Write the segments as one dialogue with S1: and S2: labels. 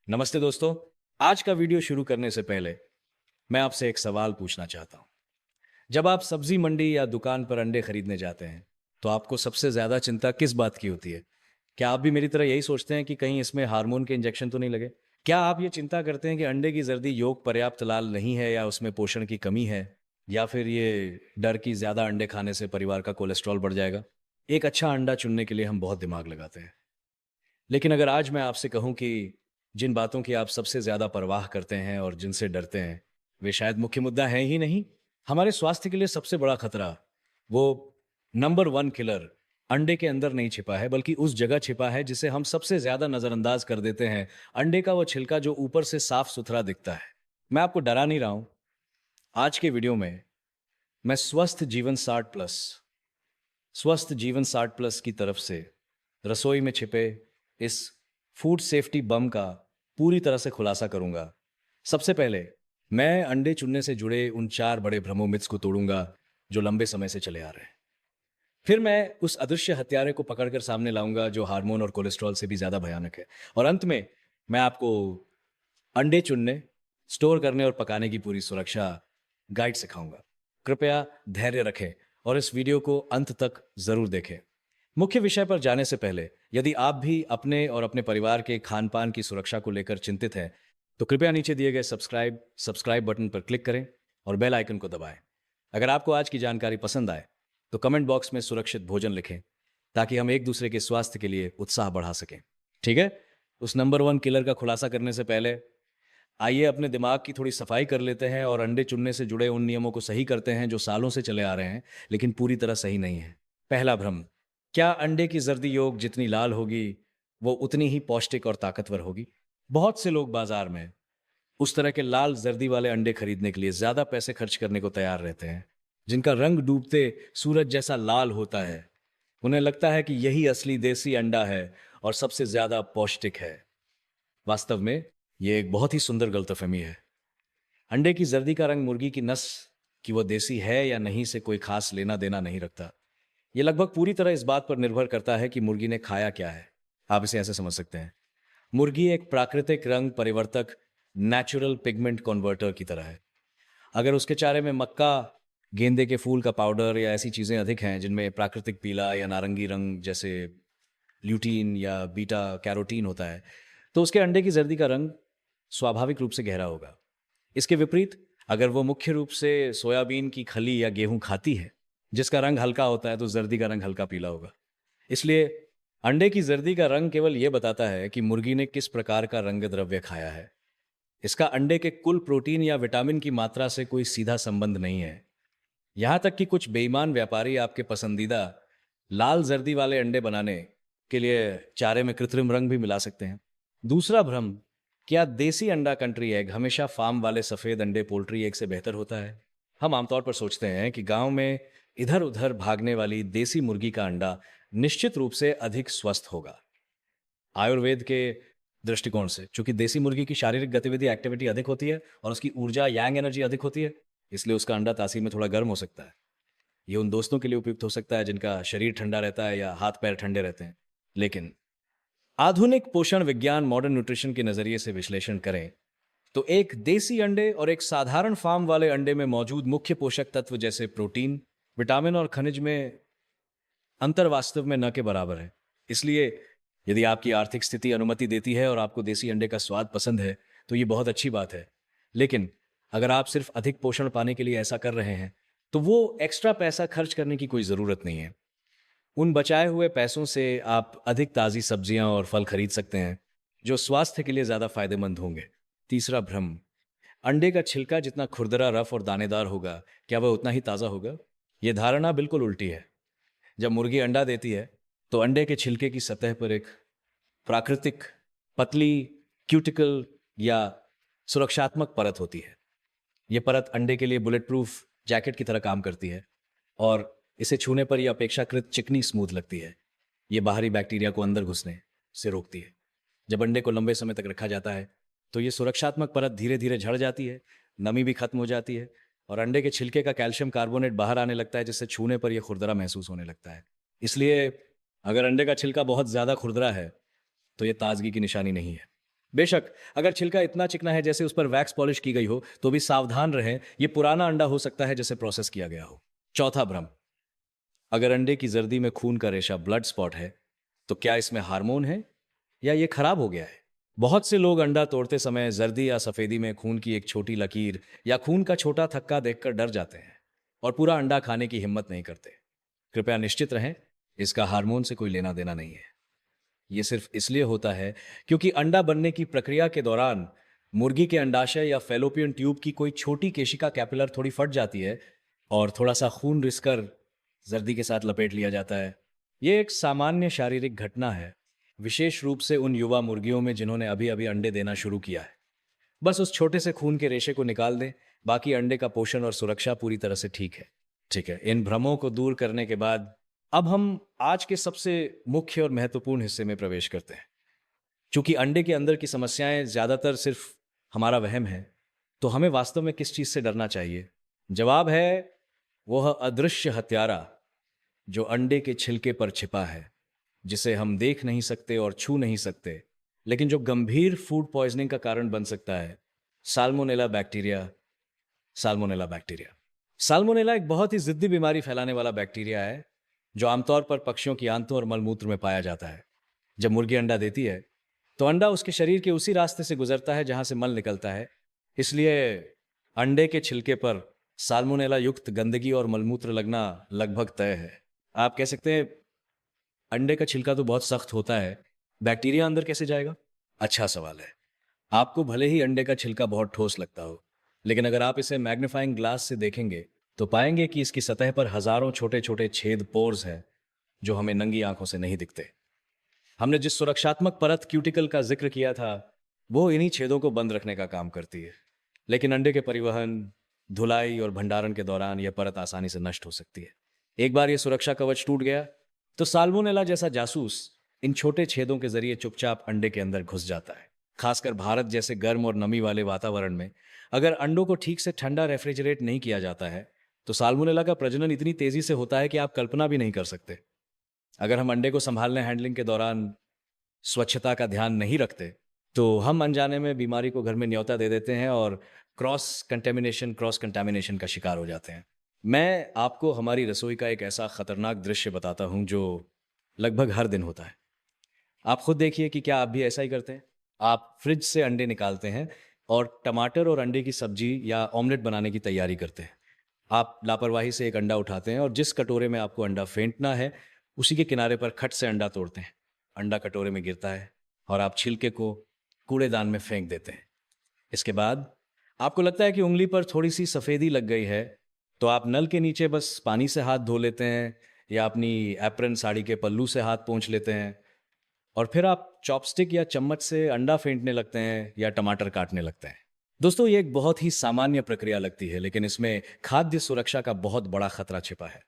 S1: नमस्ते दोस्तों। आज का वीडियो शुरू करने से पहले मैं आपसे एक सवाल पूछना चाहता हूँ। जब आप सब्जी मंडी या दुकान पर अंडे खरीदने जाते हैं, तो आपको सबसे ज्यादा चिंता किस बात की होती है? क्या आप भी मेरी तरह यही सोचते हैं कि कहीं इसमें हार्मोन के इंजेक्शन तो नहीं लगे? क्या आप ये चिंता करते हैं कि अंडे की जर्दी योग पर्याप्त लाल नहीं है या उसमें पोषण की कमी है? या फिर ये डर कि ज्यादा अंडे खाने से परिवार का कोलेस्ट्रॉल बढ़ जाएगा? एक अच्छा अंडा चुनने के लिए हम बहुत दिमाग लगाते हैं। लेकिन अगर आज मैं आपसे कहूं कि जिन बातों की आप सबसे ज्यादा परवाह करते हैं और जिनसे डरते हैं, वे शायद मुख्य मुद्दा है ही नहीं। हमारे स्वास्थ्य के लिए सबसे बड़ा खतरा, वो नंबर वन किलर, अंडे के अंदर नहीं छिपा है, बल्कि उस जगह छिपा है जिसे हम सबसे ज्यादा नजरअंदाज कर देते हैं। अंडे का वो छिलका जो ऊपर से साफ सुथरा दिखता है। मैं आपको डरा नहीं रहा हूं। आज के वीडियो में मैं स्वस्थ जीवन 60 प्लस की तरफ से रसोई में छिपे इस फूड सेफ्टी बम का पूरी तरह से खुलासा करूंगा। सबसे पहले मैं अंडे चुनने से जुड़े उन 4 बड़े भ्रमों मिथ्स को तोड़ूंगा जो लंबे समय से चले आ रहे हैं। फिर मैं उस अदृश्य हत्यारे को पकड़कर सामने लाऊंगा जो हार्मोन और कोलेस्ट्रॉल से भी ज्यादा भयानक है। और अंत में मैं आपको अंडे चुनने, स्टोर करने और पकाने की पूरी सुरक्षा गाइड सिखाऊंगा। कृपया धैर्य रखें और इस वीडियो को अंत तक जरूर देखें। मुख्य विषय पर जाने से पहले, यदि आप भी अपने और अपने परिवार के खान पान की सुरक्षा को लेकर चिंतित हैं, तो कृपया नीचे दिए गए सब्सक्राइब बटन पर क्लिक करें और बेल आइकन को दबाएं। अगर आपको आज की जानकारी पसंद आए तो कमेंट बॉक्स में सुरक्षित भोजन लिखें, ताकि हम एक दूसरे के स्वास्थ्य के लिए उत्साह बढ़ा सकें। ठीक है? उस नंबर वन किलर का खुलासा करने से पहले आइए अपने दिमाग की थोड़ी सफाई कर लेते हैं और अंडे चुनने से जुड़े उन नियमों को सही करते हैं जो सालों से चले आ रहे हैं, लेकिन पूरी तरह सही नहीं है। पहला भ्रम, क्या अंडे की जर्दी योग जितनी लाल होगी, वो उतनी ही पौष्टिक और ताकतवर होगी? बहुत से लोग बाजार में उस तरह के लाल जर्दी वाले अंडे खरीदने के लिए ज्यादा पैसे खर्च करने को तैयार रहते हैं, जिनका रंग डूबते सूरज जैसा लाल होता है। उन्हें लगता है कि यही असली देसी अंडा है और सबसे ज्यादा पौष्टिक है। वास्तव में ये एक बहुत ही सुंदर गलतफहमी है। अंडे की जर्दी का रंग मुर्गी की नस कि वो देसी है या नहीं से कोई खास लेना देना नहीं रखता। ये लगभग पूरी तरह इस बात पर निर्भर करता है कि मुर्गी ने खाया क्या है। आप इसे ऐसे समझ सकते हैं, मुर्गी एक प्राकृतिक रंग परिवर्तक, नेचुरल पिगमेंट कन्वर्टर की तरह है। अगर उसके चारे में मक्का, गेंदे के फूल का पाउडर या ऐसी चीजें अधिक हैं जिनमें प्राकृतिक पीला या नारंगी रंग जैसे ल्यूटीन या बीटा कैरोटीन होता है, तो उसके अंडे की जर्दी का रंग स्वाभाविक रूप से गहरा होगा। इसके विपरीत, अगर वो मुख्य रूप से सोयाबीन की खली या गेहूं खाती है जिसका रंग हल्का होता है, तो जर्दी का रंग हल्का पीला होगा। इसलिए अंडे की जर्दी का रंग केवल यह बताता है कि मुर्गी ने किस प्रकार का रंग द्रव्य खाया है। इसका अंडे के कुल प्रोटीन या विटामिन की मात्रा से कोई सीधा संबंध नहीं है। यहां तक कि कुछ बेईमान व्यापारी आपके पसंदीदा लाल जर्दी वाले अंडे बनाने के लिए चारे में कृत्रिम रंग भी मिला सकते हैं। दूसरा भ्रम, क्या देसी अंडा कंट्री एग हमेशा फार्म वाले सफेद अंडे पोल्ट्री एग से बेहतर होता है? हम आमतौर पर सोचते हैं कि गांव में इधर उधर भागने वाली देसी मुर्गी का अंडा निश्चित रूप से अधिक स्वस्थ होगा। आयुर्वेद के दृष्टिकोण से, चूंकि देसी मुर्गी की शारीरिक गतिविधि एक्टिविटी अधिक होती है और उसकी ऊर्जा यांग एनर्जी अधिक होती है, इसलिए उसका अंडा तासीर में थोड़ा गर्म हो सकता है। ये उन दोस्तों के लिए उपयुक्त हो सकता है जिनका शरीर ठंडा रहता है या हाथ पैर ठंडे रहते हैं। लेकिन आधुनिक पोषण विज्ञान मॉडर्न न्यूट्रिशन के नजरिए से विश्लेषण करें तो एक देसी अंडे और एक साधारण फार्म वाले अंडे में मौजूद मुख्य पोषक तत्व जैसे प्रोटीन, विटामिन और खनिज में अंतर वास्तव में न के बराबर है। इसलिए यदि आपकी आर्थिक स्थिति अनुमति देती है और आपको देसी अंडे का स्वाद पसंद है, तो ये बहुत अच्छी बात है। लेकिन अगर आप सिर्फ अधिक पोषण पाने के लिए ऐसा कर रहे हैं, तो वो एक्स्ट्रा पैसा खर्च करने की कोई ज़रूरत नहीं है। उन बचाए हुए पैसों से आप अधिक ताज़ी सब्जियां और फल खरीद सकते हैं जो स्वास्थ्य के लिए ज़्यादा फायदेमंद होंगे। तीसरा भ्रम, अंडे का छिलका जितना खुरदरा, रफ और दानेदार होगा, क्या वह उतना ही ताज़ा होगा? यह धारणा बिल्कुल उल्टी है। जब मुर्गी अंडा देती है, तो अंडे के छिलके की सतह पर एक प्राकृतिक पतली क्यूटिकल या सुरक्षात्मक परत होती है। यह परत अंडे के लिए बुलेट प्रूफ जैकेट की तरह काम करती है और इसे छूने पर यह अपेक्षाकृत चिकनी स्मूथ लगती है। यह बाहरी बैक्टीरिया को अंदर घुसने से रोकती है। जब अंडे को लंबे समय तक रखा जाता है, तो यह सुरक्षात्मक परत धीरे धीरे झड़ जाती है, नमी भी खत्म हो जाती है और अंडे के छिलके का कैल्शियम कार्बोनेट बाहर आने लगता है, जिससे छूने पर यह खुरदरा महसूस होने लगता है। इसलिए अगर अंडे का छिलका बहुत ज्यादा खुरदरा है, तो यह ताजगी की निशानी नहीं है। बेशक अगर छिलका इतना चिकना है जैसे उस पर वैक्स पॉलिश की गई हो तो भी सावधान रहें, ये पुराना अंडा हो सकता है जिसे प्रोसेस किया गया हो। चौथा भ्रम, अगर अंडे की जर्दी में खून का रेशा ब्लड स्पॉट है तो क्या इसमें हार्मोन है या ये खराब हो गया है? बहुत से लोग अंडा तोड़ते समय जर्दी या सफेदी में खून की एक छोटी लकीर या खून का छोटा थक्का देखकर डर जाते हैं और पूरा अंडा खाने की हिम्मत नहीं करते। कृपया निश्चित रहें, इसका हार्मोन से कोई लेना देना नहीं है। ये सिर्फ इसलिए होता है क्योंकि अंडा बनने की प्रक्रिया के दौरान मुर्गी के अंडाशय या फेलोपियन ट्यूब की कोई छोटी केशिका कैपिलर थोड़ी फट जाती है और थोड़ा सा खून रिसकर जर्दी के साथ लपेट लिया जाता है। ये एक सामान्य शारीरिक घटना है, विशेष रूप से उन युवा मुर्गियों में जिन्होंने अभी अभी अंडे देना शुरू किया है। बस उस छोटे से खून के रेशे को निकाल दें, बाकी अंडे का पोषण और सुरक्षा पूरी तरह से ठीक है। ठीक है, इन भ्रमों को दूर करने के बाद अब हम आज के सबसे मुख्य और महत्वपूर्ण हिस्से में प्रवेश करते हैं। चूंकि अंडे के अंदर की समस्याएं ज्यादातर सिर्फ हमारा वहम है, तो हमें वास्तव में किस चीज से डरना चाहिए? जवाब है वह अदृश्य हत्यारा जो अंडे के छिलके पर छिपा है, जिसे हम देख नहीं सकते और छू नहीं सकते, लेकिन जो गंभीर फूड पॉइजनिंग का कारण बन सकता है। Salmonella bacteria. Salmonella bacteria salmonella एक बहुत ही जिद्दी बीमारी फैलाने वाला बैक्टीरिया है जो आमतौर पर पक्षियों की आंतों और मलमूत्र में पाया जाता है। जब मुर्गी अंडा देती है तो अंडा उसके शरीर के उसी रास्ते से गुजरता है जहां से मल निकलता है। इसलिए अंडे के छिलके पर साल्मोनेला युक्त गंदगी और मलमूत्र लगना लगभग तय है। आप कह सकते हैं अंडे का छिलका तो बहुत सख्त होता है, बैक्टीरिया अंदर कैसे जाएगा? अच्छा सवाल है। आपको भले ही अंडे का छिलका बहुत ठोस लगता हो, लेकिन अगर आप इसे मैग्नीफाइंग ग्लास से देखेंगे तो पाएंगे कि इसकी सतह पर हजारों छोटे छोटे छेद पोर्स हैं जो हमें नंगी आंखों से नहीं दिखते। हमने जिस सुरक्षात्मक परत क्यूटिकल का जिक्र किया था वो इन्हीं छेदों को बंद रखने का काम करती है। लेकिन अंडे के परिवहन, धुलाई और भंडारण के दौरान यह परत आसानी से नष्ट हो सकती है। एक बार यह सुरक्षा कवच टूट गया तो साल्मोनेला जैसा जासूस इन छोटे छेदों के जरिए चुपचाप अंडे के अंदर घुस जाता है। खासकर भारत जैसे गर्म और नमी वाले वातावरण में अगर अंडों को ठीक से ठंडा रेफ्रिजरेट नहीं किया जाता है तो साल्मोनेला का प्रजनन इतनी तेजी से होता है कि आप कल्पना भी नहीं कर सकते। अगर हम अंडे को संभालने हैंडलिंग के दौरान स्वच्छता का ध्यान नहीं रखते तो हम अनजाने में बीमारी को घर में न्योता दे देते हैं और क्रॉस कंटेमिनेशन का शिकार हो जाते हैं। मैं आपको हमारी रसोई का एक ऐसा खतरनाक दृश्य बताता हूं जो लगभग हर दिन होता है। आप खुद देखिए कि क्या आप भी ऐसा ही करते हैं। आप फ्रिज से अंडे निकालते हैं और टमाटर और अंडे की सब्जी या ऑमलेट बनाने की तैयारी करते हैं। आप लापरवाही से एक अंडा उठाते हैं और जिस कटोरे में आपको अंडा फेंटना है उसी के किनारे पर खट से अंडा तोड़ते हैं। अंडा कटोरे में गिरता है और आप छिलके को कूड़ेदान में फेंक देते हैं। इसके बाद आपको लगता है कि उंगली पर थोड़ी सी सफेदी लग गई है, तो आप नल के नीचे बस पानी से हाथ धो लेते हैं या अपनी एप्रन साड़ी के पल्लू से हाथ पोंछ लेते हैं और फिर आप चॉपस्टिक या चम्मच से अंडा फेंटने लगते हैं या टमाटर काटने लगते हैं। दोस्तों, ये एक बहुत ही सामान्य प्रक्रिया लगती है, लेकिन इसमें खाद्य सुरक्षा का बहुत बड़ा खतरा छिपा है।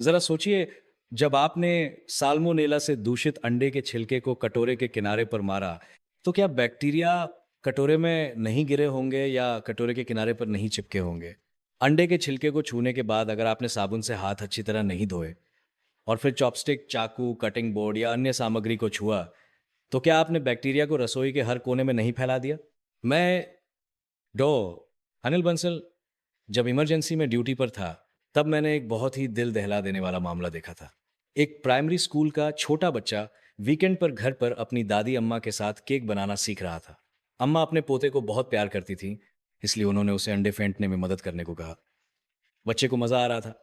S1: जरा सोचिए, जब आपने साल्मोनेला से दूषित अंडे के छिलके को कटोरे के किनारे पर मारा तो क्या बैक्टीरिया कटोरे में नहीं गिरे होंगे या कटोरे के किनारे पर नहीं चिपके होंगे? अंडे के छिलके को छूने के बाद अगर आपने साबुन से हाथ अच्छी तरह नहीं धोए और फिर चॉपस्टिक, चाकू, कटिंग बोर्ड या अन्य सामग्री को छुआ तो क्या आपने बैक्टीरिया को रसोई के हर कोने में नहीं फैला दिया? मैं डॉ अनिल बंसल जब इमरजेंसी में ड्यूटी पर था तब मैंने एक बहुत ही दिल दहला देने वाला मामला देखा था। एक प्राइमरी स्कूल का छोटा बच्चा वीकेंड पर घर पर अपनी दादी अम्मा के साथ केक बनाना सीख रहा था। अम्मा अपने पोते को बहुत प्यार करती थी, इसलिए उन्होंने उसे अंडे फेंटने में मदद करने को कहा। बच्चे को मजा आ रहा था।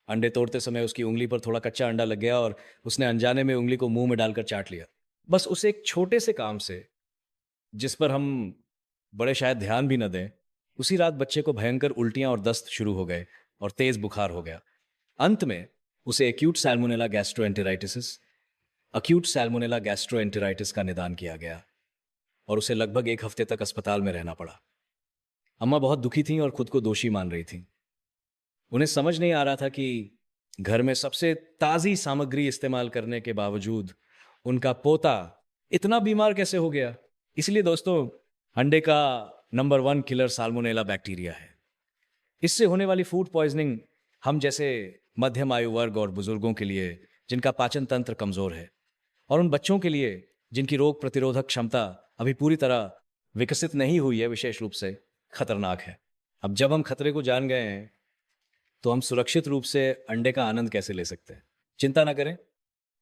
S1: अंडे तोड़ते समय उसकी उंगली पर थोड़ा कच्चा अंडा लग गया और उसने अनजाने में उंगली को मुंह में डालकर चाट लिया। बस उस एक छोटे से काम से, जिस पर हम बड़े शायद ध्यान भी न दें, उसी रात बच्चे को भयंकर उल्टियां और दस्त शुरू हो गए और तेज बुखार हो गया। अंत में उसे अक्यूट सैल्मोनेला गैस्ट्रोएंटेराइटिस का निदान किया गया और उसे लगभग 1 हफ्ते तक अस्पताल में रहना पड़ा। अम्मा बहुत दुखी थीं और खुद को दोषी मान रही थीं। उन्हें समझ नहीं आ रहा था कि घर में सबसे ताजी सामग्री इस्तेमाल करने के बावजूद उनका पोता इतना बीमार कैसे हो गया। इसलिए दोस्तों, अंडे का नंबर 1 किलर साल्मोनेला बैक्टीरिया है। इससे होने वाली फूड पॉइजनिंग हम जैसे मध्यम आयु वर्ग और बुजुर्गों के लिए जिनका पाचन तंत्र कमजोर है और उन बच्चों के लिए जिनकी रोग प्रतिरोधक क्षमता अभी पूरी तरह विकसित नहीं हुई है, विशेष रूप से खतरनाक है। अब जब हम खतरे को जान गए हैं, तो हम सुरक्षित रूप से अंडे का आनंद कैसे ले सकते हैं? चिंता ना करें,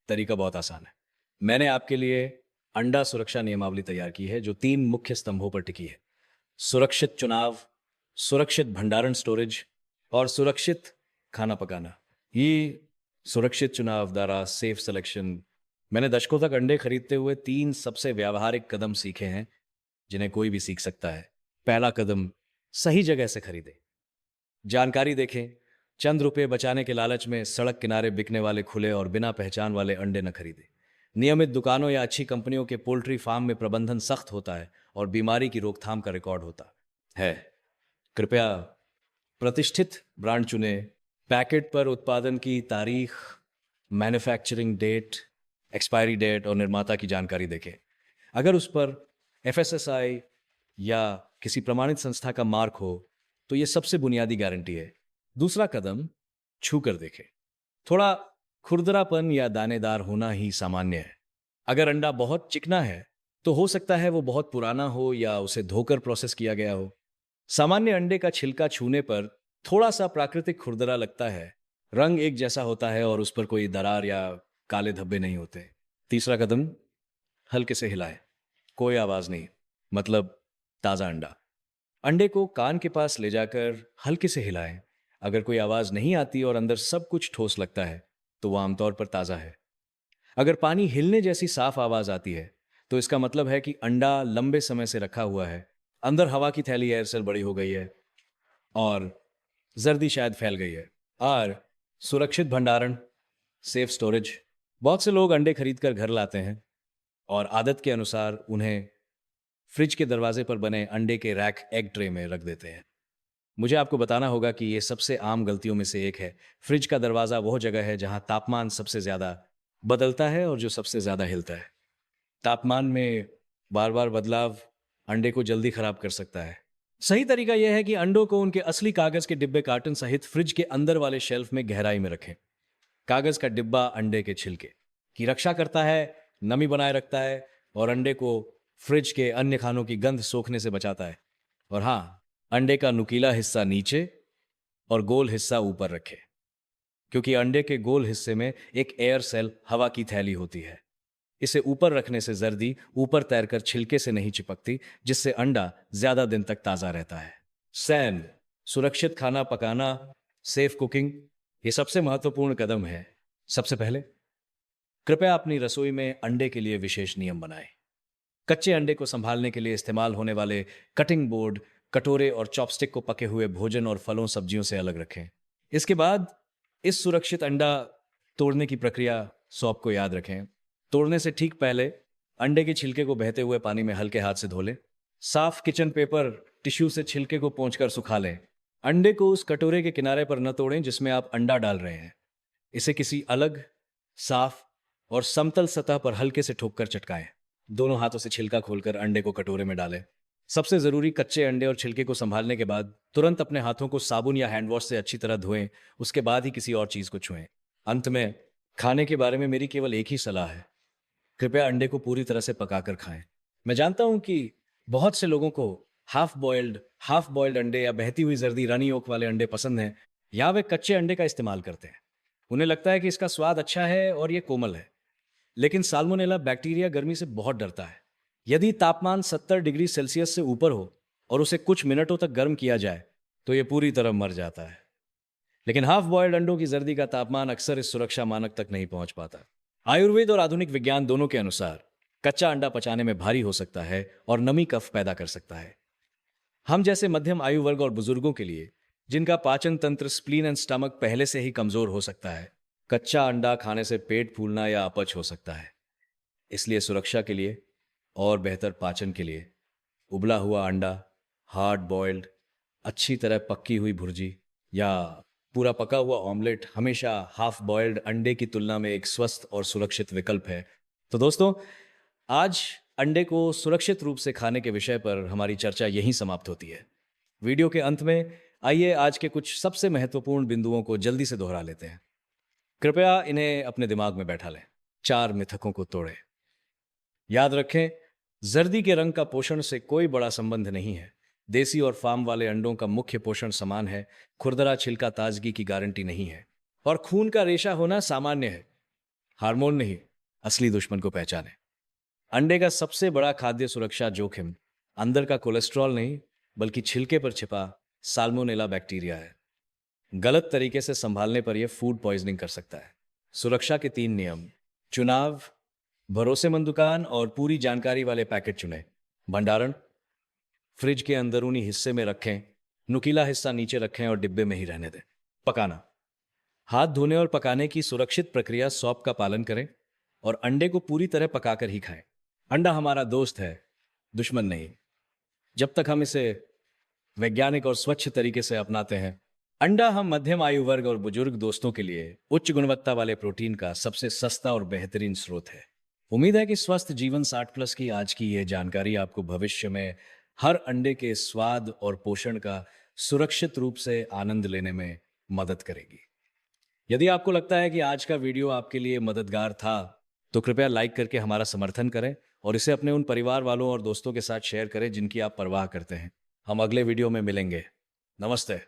S1: तरीका बहुत आसान है। मैंने आपके लिए अंडा सुरक्षा नियमावली तैयार की है, जो 3 मुख्य स्तंभों पर टिकी है: सुरक्षित चुनाव, सुरक्षित भंडारण स्टोरेज और सुरक्षित खाना पकाना। ये सुरक्षित चुनाव द्वारा सेफ सिलेक्शन, मैंने दशकों तक अंडे खरीदते हुए 3 सबसे व्यावहारिक कदम सीखे हैं, जिन्हें कोई भी सीख सकता है। पहला कदम, सही जगह से खरीदें। जानकारी देखें, चंद रुपए बचाने के लालच में सड़क किनारे बिकने वाले खुले और बिना पहचान वाले अंडे न खरीदें। नियमित दुकानों या अच्छी कंपनियों के पोल्ट्री फार्म में प्रबंधन सख्त होता है और बीमारी की रोकथाम का रिकॉर्ड होता है। कृपया प्रतिष्ठित ब्रांड चुने। पैकेट पर उत्पादन की तारीख, मैन्युफैक्चरिंग डेट, एक्सपायरी डेट और निर्माता की जानकारी देखें। अगर उस पर एफएसएसआई या किसी प्रमाणित संस्था का मार्क हो, तो यह सबसे बुनियादी गारंटी है। दूसरा कदम, छू कर देखें। थोड़ा खुरदरापन या दानेदार होना ही सामान्य है। अगर अंडा बहुत चिकना है, तो हो सकता है वो बहुत पुराना हो या उसे धोकर प्रोसेस किया गया हो। सामान्य अंडे का छिलका छूने पर थोड़ा सा प्राकृतिक खुरदरा लगता है, रंग एक जैसा होता है और उस पर कोई दरार या काले धब्बे नहीं होते। तीसरा कदम, हल्के से हिलाएं, कोई आवाज नहीं, मतलब ताजा अंडा। अंडे को कान के पास ले जाकर हल्के से हिलाएं। अगर कोई आवाज नहीं आती और अंदर सब कुछ ठोस लगता है, तो वह आमतौर पर ताजा है। अगर पानी हिलने जैसी साफ आवाज आती है, तो इसका मतलब है कि अंडा लंबे समय से रखा हुआ है, अंदर हवा की थैली एयर सेल बड़ी हो गई है और जर्दी शायद फैल गई है। और सुरक्षित भंडारण, सेफ स्टोरेज। बहुत से लोग अंडे खरीद कर घर लाते हैं और आदत के अनुसार उन्हें फ्रिज के दरवाजे पर बने अंडे के रैक एग ट्रे में रख देते हैं। मुझे आपको बताना होगा कि ये सबसे आम गलतियों में से एक है। फ्रिज का दरवाजा वह जगह है जहां तापमान सबसे ज्यादा बदलता है और जो सबसे ज्यादा हिलता है। तापमान में बार बार बदलाव अंडे को जल्दी खराब कर सकता है। सही तरीका यह है कि अंडों को उनके असली कागज के डिब्बे कार्टन सहित फ्रिज के अंदर वाले शेल्फ में गहराई में रखें। कागज का डिब्बा अंडे के छिलके की रक्षा करता है, नमी बनाए रखता है और अंडे को फ्रिज के अन्य खानों की गंध सोखने से बचाता है। और हाँ, अंडे का नुकीला हिस्सा नीचे और गोल हिस्सा ऊपर रखें, क्योंकि अंडे के गोल हिस्से में एक एयर सेल हवा की थैली होती है। इसे ऊपर रखने से जर्दी ऊपर तैरकर छिलके से नहीं चिपकती, जिससे अंडा ज्यादा दिन तक ताजा रहता है। सैन, सुरक्षित खाना पकाना, सेफ कुकिंग, ये सबसे महत्वपूर्ण कदम है। सबसे पहले कृपया अपनी रसोई में अंडे के लिए विशेष नियम बनाएं। कच्चे अंडे को संभालने के लिए इस्तेमाल होने वाले कटिंग बोर्ड, कटोरे और चॉपस्टिक को पके हुए भोजन और फलों सब्जियों से अलग रखें। इसके बाद इस सुरक्षित अंडा तोड़ने की प्रक्रिया सौंप को याद रखें। तोड़ने से ठीक पहले अंडे के छिलके को बहते हुए पानी में हल्के हाथ से धो लें। साफ किचन पेपर टिश्यू से छिलके को पोंछकर सुखा लें। अंडे को उस कटोरे के किनारे पर न तोड़ें जिसमें आप अंडा डाल रहे हैं। इसे किसी अलग, साफ और समतल सतह पर हल्के से ठोककर चटकाएं। दोनों हाथों से छिलका खोलकर अंडे को कटोरे में डालें। सबसे जरूरी, कच्चे अंडे और छिलके को संभालने के बाद तुरंत अपने हाथों को साबुन या हैंड वॉश से अच्छी तरह धोएं। उसके बाद ही किसी और चीज को छुएं। अंत में, खाने के बारे में मेरी केवल एक ही सलाह है: कृपया अंडे को पूरी तरह से पकाकर खाएं। मैं जानता हूं कि बहुत से लोगों को हाफ बॉइल्ड अंडे या बहती हुई जर्दी रनी ओक वाले अंडे पसंद हैं, या वे कच्चे अंडे का इस्तेमाल करते हैं। उन्हें लगता है कि इसका स्वाद अच्छा है और ये कोमल है। लेकिन साल्मोनेला बैक्टीरिया गर्मी से बहुत डरता है। यदि तापमान 70 डिग्री सेल्सियस से ऊपर हो और उसे कुछ मिनटों तक गर्म किया जाए, तो यह पूरी तरह मर जाता है। लेकिन हाफ बॉइल्ड अंडों की जर्दी का तापमान अक्सर इस सुरक्षा मानक तक नहीं पहुंच पाता। आयुर्वेद और आधुनिक विज्ञान दोनों के अनुसार कच्चा अंडा पचाने में भारी हो सकता है और नमी कफ पैदा कर सकता है। हम जैसे मध्यम आयु वर्ग और बुजुर्गों के लिए, जिनका पाचन तंत्र, स्प्लीन एंड स्टमक पहले से ही कमजोर हो सकता है, कच्चा अंडा खाने से पेट फूलना या अपच हो सकता है। इसलिए सुरक्षा के लिए और बेहतर पाचन के लिए उबला हुआ अंडा, हार्ड बॉइल्ड, अच्छी तरह पक्की हुई भुर्जी या पूरा पका हुआ ऑमलेट हमेशा हाफ बॉइल्ड अंडे की तुलना में एक स्वस्थ और सुरक्षित विकल्प है। तो दोस्तों, आज अंडे को सुरक्षित रूप से खाने के विषय पर हमारी चर्चा यहीं समाप्त होती है। वीडियो के अंत में आइए आज के कुछ सबसे महत्वपूर्ण बिंदुओं को जल्दी से दोहरा लेते हैं। कृपया इन्हें अपने दिमाग में बैठा लें। 4 मिथकों को तोड़ें। याद रखें, जर्दी के रंग का पोषण से कोई बड़ा संबंध नहीं है। देसी और फार्म वाले अंडों का मुख्य पोषण समान है। खुरदरा छिलका ताजगी की गारंटी नहीं है और खून का रेशा होना सामान्य है। हार्मोन नहीं, असली दुश्मन को पहचाने। अंडे का सबसे बड़ा खाद्य सुरक्षा जोखिम अंदर का कोलेस्ट्रॉल नहीं, बल्कि छिलके पर छिपा साल्मोनेला बैक्टीरिया है। गलत तरीके से संभालने पर यह फूड पॉइजनिंग कर सकता है। सुरक्षा के 3 नियम: चुनाव, भरोसेमंद दुकान और पूरी जानकारी वाले पैकेट चुनें। भंडारण, फ्रिज के अंदरूनी हिस्से में रखें, नुकीला हिस्सा नीचे रखें और डिब्बे में ही रहने दें। पकाना, हाथ धोने और पकाने की सुरक्षित प्रक्रिया सॉप का पालन करें और अंडे को पूरी तरह पकाकर ही खाएं। अंडा हमारा दोस्त है, दुश्मन नहीं, जब तक हम इसे वैज्ञानिक और स्वच्छ तरीके से अपनाते हैं। अंडा हम मध्यम आयु वर्ग और बुजुर्ग दोस्तों के लिए उच्च गुणवत्ता वाले प्रोटीन का सबसे सस्ता और बेहतरीन स्रोत है। उम्मीद है कि स्वस्थ जीवन 60+ की आज की यह जानकारी आपको भविष्य में हर अंडे के स्वाद और पोषण का सुरक्षित रूप से आनंद लेने में मदद करेगी। यदि आपको लगता है कि आज का वीडियो आपके लिए मददगार था, तो कृपया लाइक करके हमारा समर्थन करें और इसे अपने उन परिवार वालों और दोस्तों के साथ शेयर करें जिनकी आप परवाह करते हैं। हम अगले वीडियो में मिलेंगे। नमस्ते।